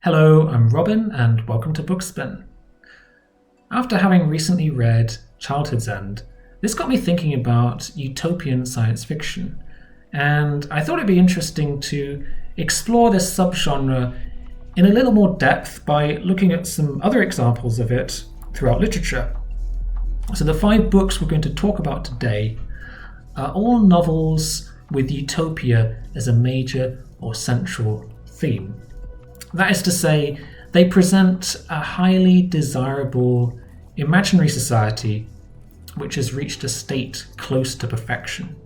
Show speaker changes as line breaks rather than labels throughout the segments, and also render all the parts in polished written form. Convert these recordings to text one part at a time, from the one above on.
Hello, I'm Robin, and welcome to Bookspin. After having recently read Childhood's End, this got me thinking about utopian science fiction, and I thought it'd be interesting to explore this subgenre in a little more depth by looking at some other examples of it throughout literature. So the 5 books we're going to talk about today are all novels with utopia as a major or central theme. That is to say, they present a highly desirable imaginary society which has reached a state close to perfection.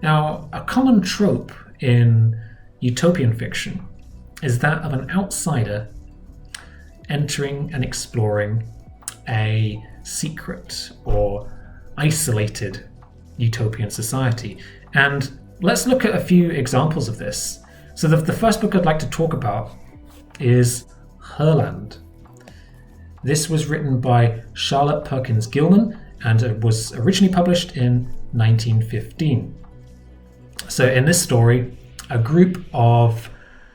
Now, a common trope in utopian fiction is that of an outsider entering and exploring a secret or isolated utopian society. And let's look at a few examples of this. So the first book I'd like to talk about is Herland. This was written by Charlotte Perkins Gilman and it was originally published in 1915. So in this story, a group of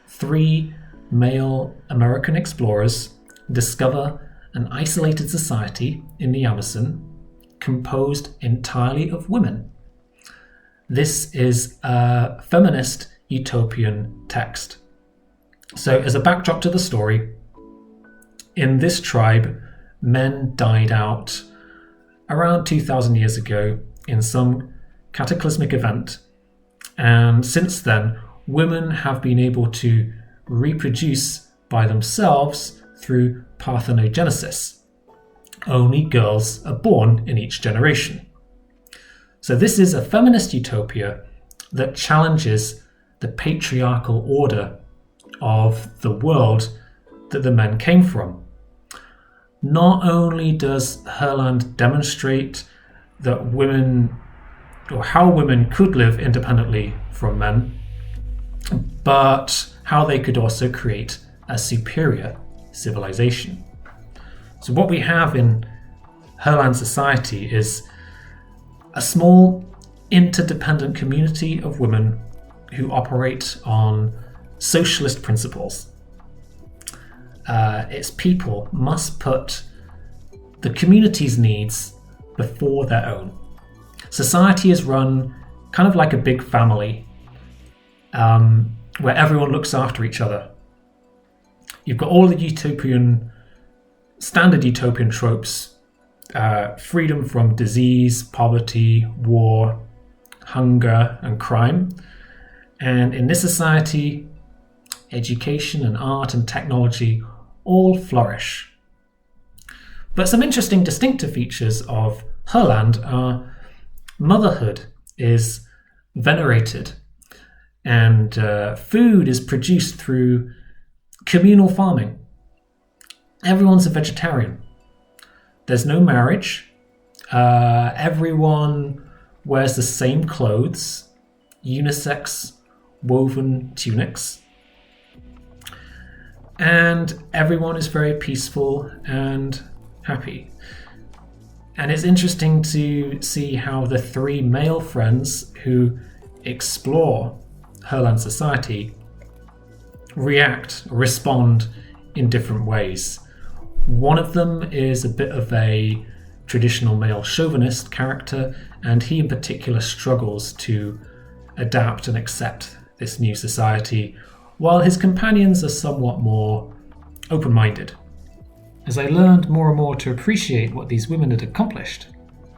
3 male American explorers discover an isolated society in the Amazon composed entirely of women. This is a feminist utopian text. So as a backdrop to the story, in this tribe, men died out around 2,000 years ago in some cataclysmic event, and since then, women have been able to reproduce by themselves through parthenogenesis. Only girls are born in each generation. So this is a feminist utopia that challenges the patriarchal order of the world that the men came from. Not only does Herland demonstrate that women, or how women could live independently from men, but how they could also create a superior civilization. So what we have in Herland society is a small interdependent community of women who operate on socialist principles. Its people must put the community's needs before their own. Society is run kind of like a big family, where everyone looks after each other. You've got all the standard utopian tropes, freedom from disease, poverty, war, hunger, and crime. And in this society, education and art and technology all flourish. But some interesting distinctive features of Herland are motherhood is venerated, and food is produced through communal farming. Everyone's a vegetarian. There's no marriage. Everyone wears the same clothes, unisex woven tunics, and everyone is very peaceful and happy. And it's interesting to see how the 3 male friends who explore Herland society respond in different ways. One of them is a bit of a traditional male chauvinist character, and he in particular struggles to adapt and accept this new society, while his companions are somewhat more open-minded. As I learned more and more to appreciate what these women had accomplished,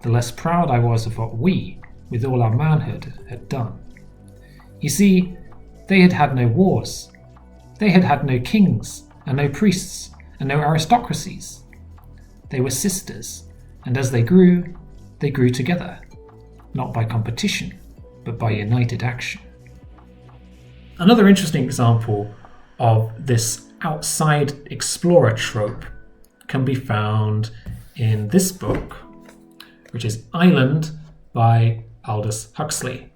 the less proud I was of what we, with all our manhood, had done. You see, they had had no wars. They had had no kings, and no priests, and no aristocracies. They were sisters, and as they grew together, not by competition, but by united action. Another interesting example of this outside explorer trope can be found in this book, which is Island by Aldous Huxley.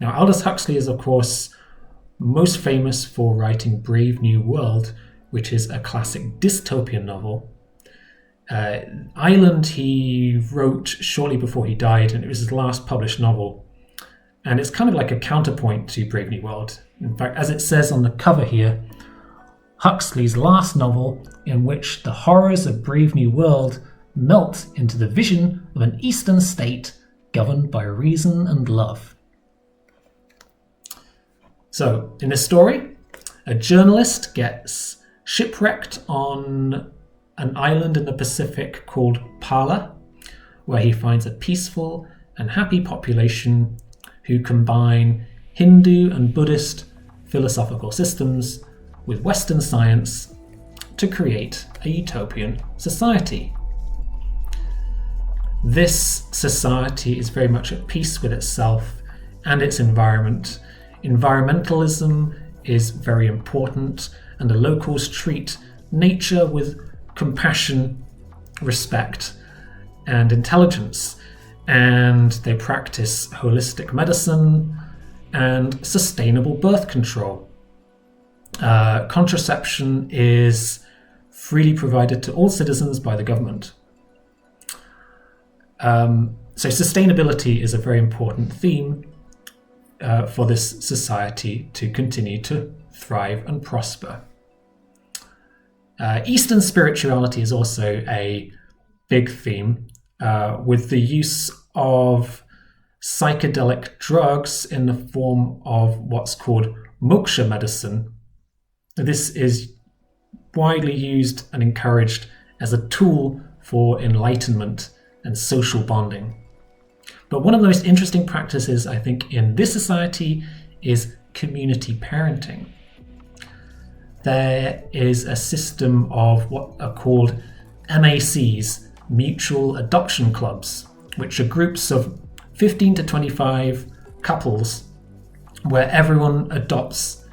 Now, Aldous Huxley is, of course, most famous for writing Brave New World, which is a classic dystopian novel. Island he wrote shortly before he died, and it was his last published novel. And it's kind of like a counterpoint to Brave New World. In fact, as it says on the cover here, Huxley's last novel in which the horrors of Brave New World melt into the vision of an Eastern state governed by reason and love. So, in this story, a journalist gets shipwrecked on an island in the Pacific called Pala, where he finds a peaceful and happy population who combine Hindu and Buddhist philosophical systems with Western science to create a utopian society. This society is very much at peace with itself and its environment. Environmentalism is very important, and the locals treat nature with compassion, respect, and intelligence. And they practice holistic medicine and sustainable birth control. Contraception is freely provided to all citizens by the government. So sustainability is a very important theme for this society to continue to thrive and prosper. Eastern spirituality is also a big theme, with the use of psychedelic drugs in the form of what's called moksha medicine. This is widely used and encouraged as a tool for enlightenment and social bonding. But one of the most interesting practices, I think, in this society is community parenting. There is a system of what are called MACs, mutual adoption clubs, which are groups of 15 to 25 couples where everyone adopts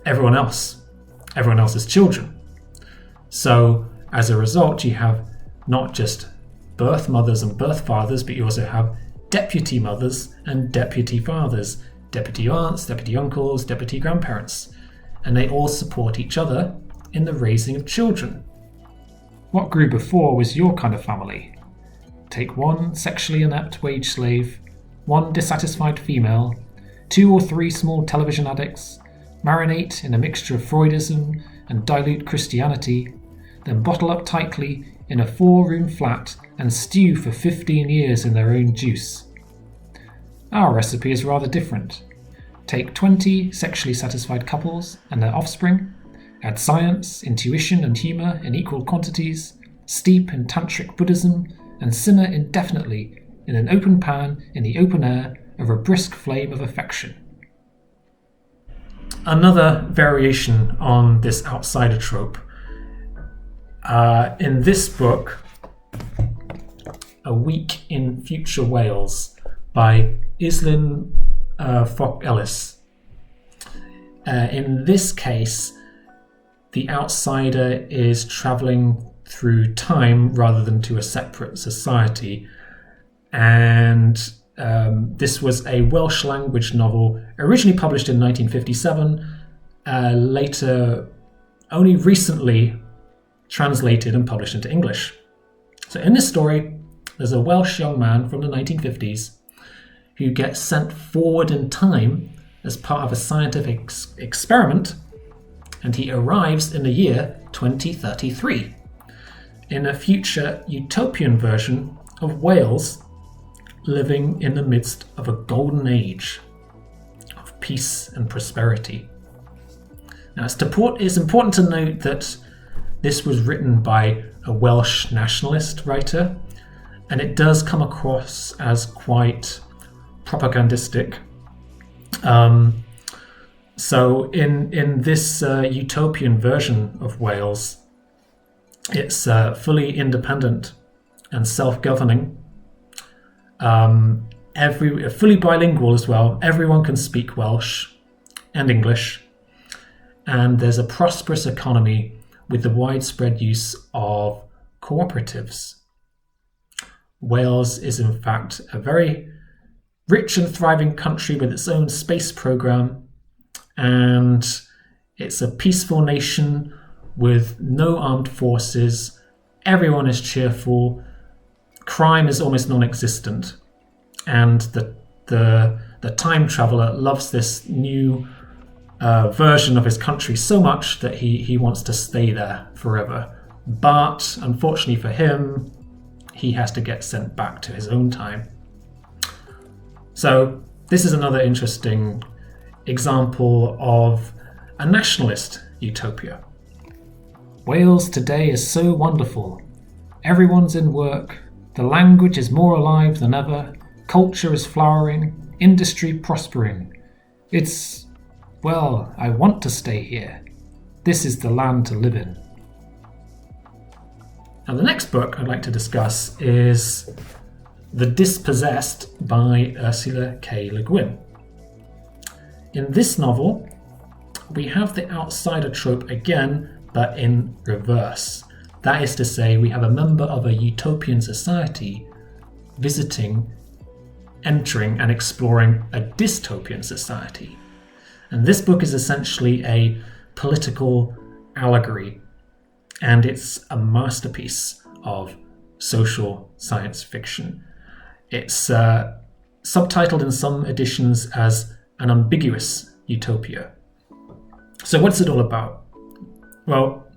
everyone else's children. So as a result, you have not just birth mothers and birth fathers, but you also have deputy mothers and deputy fathers, deputy aunts, deputy uncles, deputy grandparents, and they all support each other in the raising of children. What grew before was your kind of family. Take one sexually inept wage slave, one dissatisfied female, 2 or 3 small television addicts, marinate in a mixture of Freudism and dilute Christianity, then bottle up tightly in a 4-room flat and stew for 15 years in their own juice. Our recipe is rather different. Take 20 sexually satisfied couples and their offspring, add science, intuition and humour in equal quantities, steep in tantric Buddhism, and simmer indefinitely in an open pan in the open air over a brisk flame of affection. Another variation on this outsider trope. In this book, A Week in Future Wales by Islyn Fock Ellis. In this case, the outsider is travelling through time rather than to a separate society. And this was a Welsh language novel originally published in 1957, later only recently translated and published into English. So in this story, there's a Welsh young man from the 1950s who gets sent forward in time as part of a scientific experiment, and he arrives in the year 2033 in a future utopian version of Wales living in the midst of a golden age of peace and prosperity. Now, it's important to note that this was written by a Welsh nationalist writer, and it does come across as quite propagandistic. So in this utopian version of Wales, it's fully independent and self-governing, fully bilingual as well. Everyone can speak Welsh and English, and there's a prosperous economy with the widespread use of cooperatives. Wales is in fact a very rich and thriving country with its own space program, and it's a peaceful nation with no armed forces. Everyone is cheerful. Crime is almost non-existent, and the the time traveler loves this new version of his country so much that he wants to stay there forever. But unfortunately for him, he has to get sent back to his own time. So this is another interesting example of a nationalist utopia. Wales today is so wonderful. Everyone's in work, the language is more alive than ever, culture is flowering, industry prospering. Well, I want to stay here. This is the land to live in. Now, the next book I'd like to discuss is The Dispossessed by Ursula K. Le Guin. In this novel, we have the outsider trope again, but in reverse. That is to say, we have a member of a utopian society entering and exploring a dystopian society. And this book is essentially a political allegory, and it's a masterpiece of social science fiction. It's subtitled in some editions as An Ambiguous Utopia. So what's it all about? Well,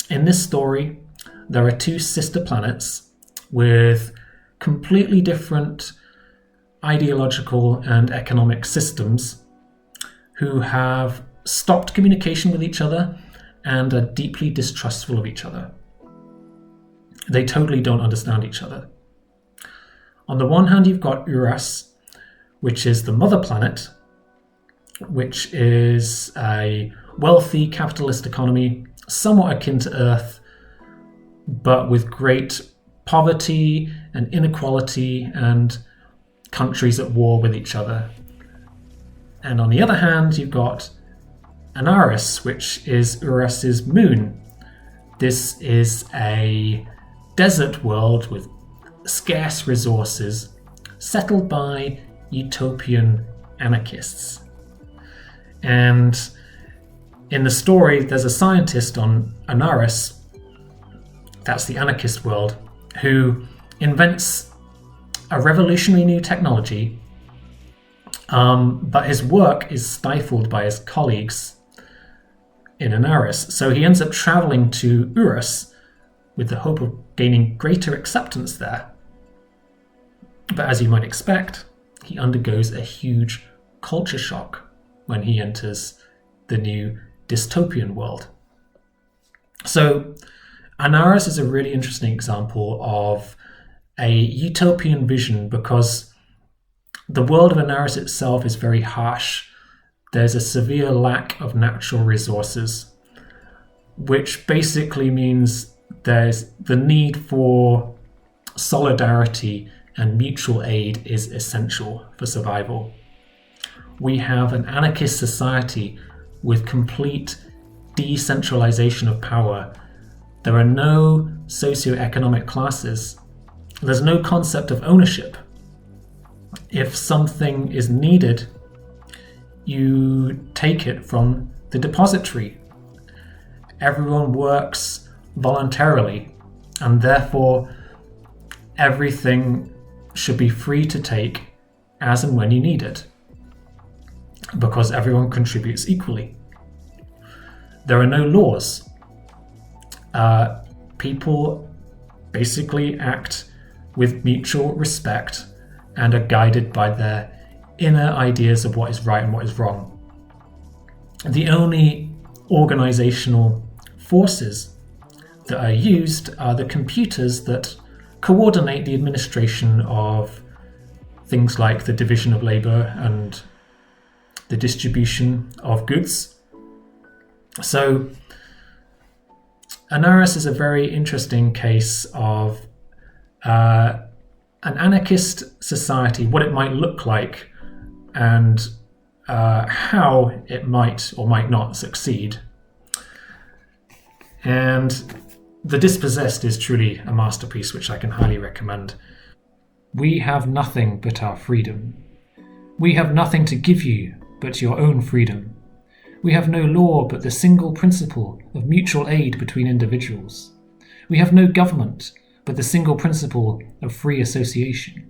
in this story, there are two sister planets with completely different ideological and economic systems who have stopped communication with each other and are deeply distrustful of each other. They totally don't understand each other. On the one hand, you've got Uras, which is the mother planet, which is a wealthy capitalist economy, somewhat akin to Earth, but with great poverty and inequality and countries at war with each other. And on the other hand, you've got Anaris, which is Uras's moon. This is a desert world with scarce resources, settled by utopian anarchists. And in the story, there's a scientist on Anaris, that's the anarchist world, who invents a revolutionary new technology, but his work is stifled by his colleagues in Anaris. So he ends up traveling to Urus with the hope of gaining greater acceptance there. But as you might expect, he undergoes a huge culture shock when he enters the new dystopian world. So Anaris is a really interesting example of a utopian vision because the world of Anaris itself is very harsh. There's a severe lack of natural resources, which basically means there's the need for solidarity and mutual aid is essential for survival. We have an anarchist society with complete decentralization of power. There are no socioeconomic classes. There's no concept of ownership. If something is needed, you take it from the depository. Everyone works voluntarily, and therefore everything should be free to take as and when you need it, because everyone contributes equally. There are no laws. People basically act with mutual respect and are guided by their inner ideas of what is right and what is wrong. The only organizational forces that are used are the computers that coordinate the administration of things like the division of labor and the distribution of goods. So Anaris is a very interesting case of an anarchist society, what it might look like, and how it might or might not succeed. And The Dispossessed is truly a masterpiece, which I can highly recommend. We have nothing but our freedom. We have nothing to give you but your own freedom. We have no law but the single principle of mutual aid between individuals. We have no government but the single principle of free association.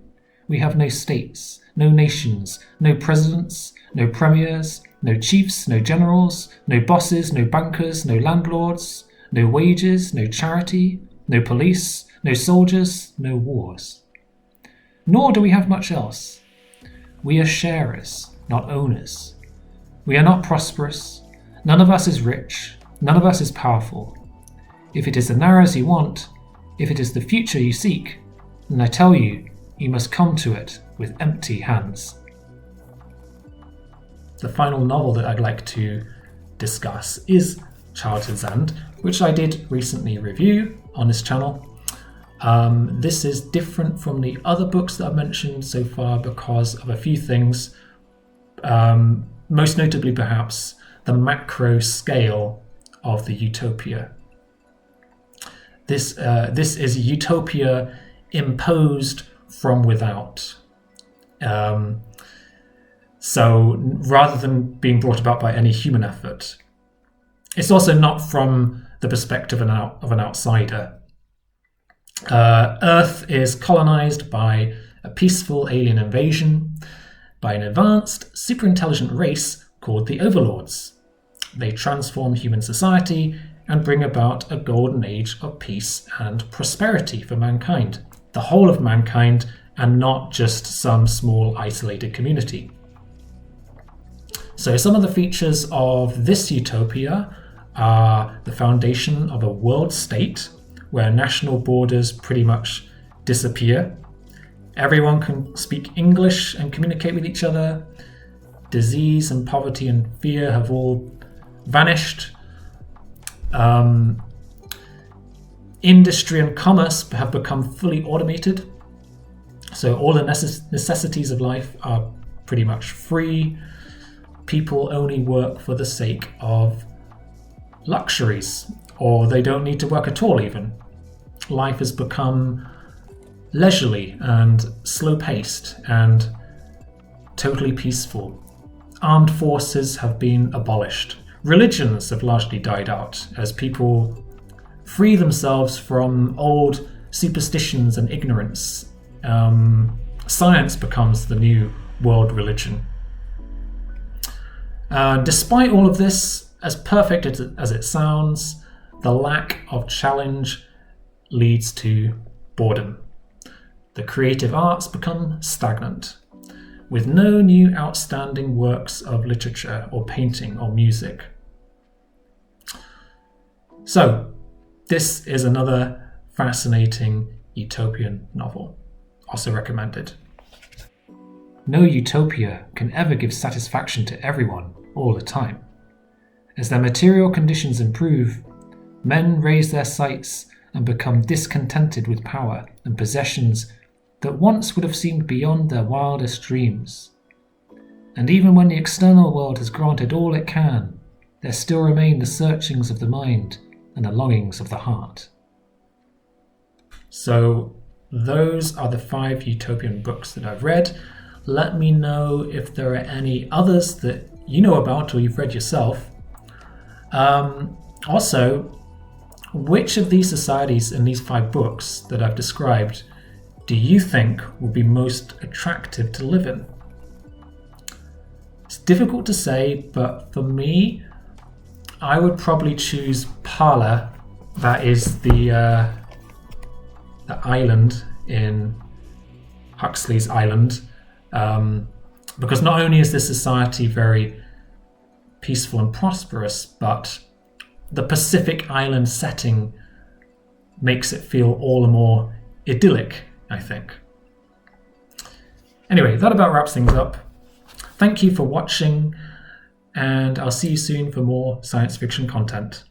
we have no states, no nations, no presidents, no premiers, no chiefs, no generals, no bosses, no bankers, no landlords, no wages, no charity, no police, no soldiers, no wars. Nor do we have much else. We are sharers, not owners. We are not prosperous. None of us is rich. None of us is powerful. If it is the narrows you want, if it is the future you seek, then I tell you, you must come to it with empty hands. The final novel that I'd like to discuss is Childhood's End, which I did recently review on this channel. This is different from the other books that I've mentioned so far because of a few things, most notably perhaps the macro scale of the utopia. This is a utopia imposed from without. So rather than being brought about by any human effort, it's also not from the perspective of an outsider. Earth is colonized by a peaceful alien invasion by an advanced, super-intelligent race called the Overlords. They transform human society and bring about a golden age of peace and prosperity for mankind, the whole of mankind, and not just some small isolated community. So some of the features of this utopia are the foundation of a world state where national borders pretty much disappear. Everyone can speak English and communicate with each other. Disease and poverty and fear have all vanished. Industry and commerce have become fully automated. So all the necessities of life are pretty much free. People only work for the sake of luxuries, or they don't need to work at all even. Life has become leisurely and slow-paced and totally peaceful. Armed forces have been abolished. Religions have largely died out as people free themselves from old superstitions and ignorance. Science becomes the new world religion. Despite all of this, as perfect as it sounds, the lack of challenge leads to boredom. The creative arts become stagnant, with no new outstanding works of literature or painting or music. So, this is another fascinating utopian novel, also recommended. No utopia can ever give satisfaction to everyone all the time. As their material conditions improve, men raise their sights and become discontented with power and possessions that once would have seemed beyond their wildest dreams. And even when the external world has granted all it can, there still remain the searchings of the mind and the longings of the heart. So those are the 5 utopian books that I've read. Let me know if there are any others that you know about or you've read yourself. Also, which of these societies in these 5 books that I've described do you think will be most attractive to live in? It's difficult to say, but for me, I would probably choose Pala. That is the island in Huxley's Island, because not only is this society very peaceful and prosperous, but the Pacific Island setting makes it feel all the more idyllic, I think. Anyway, that about wraps things up. Thank you for watching, and I'll see you soon for more science fiction content.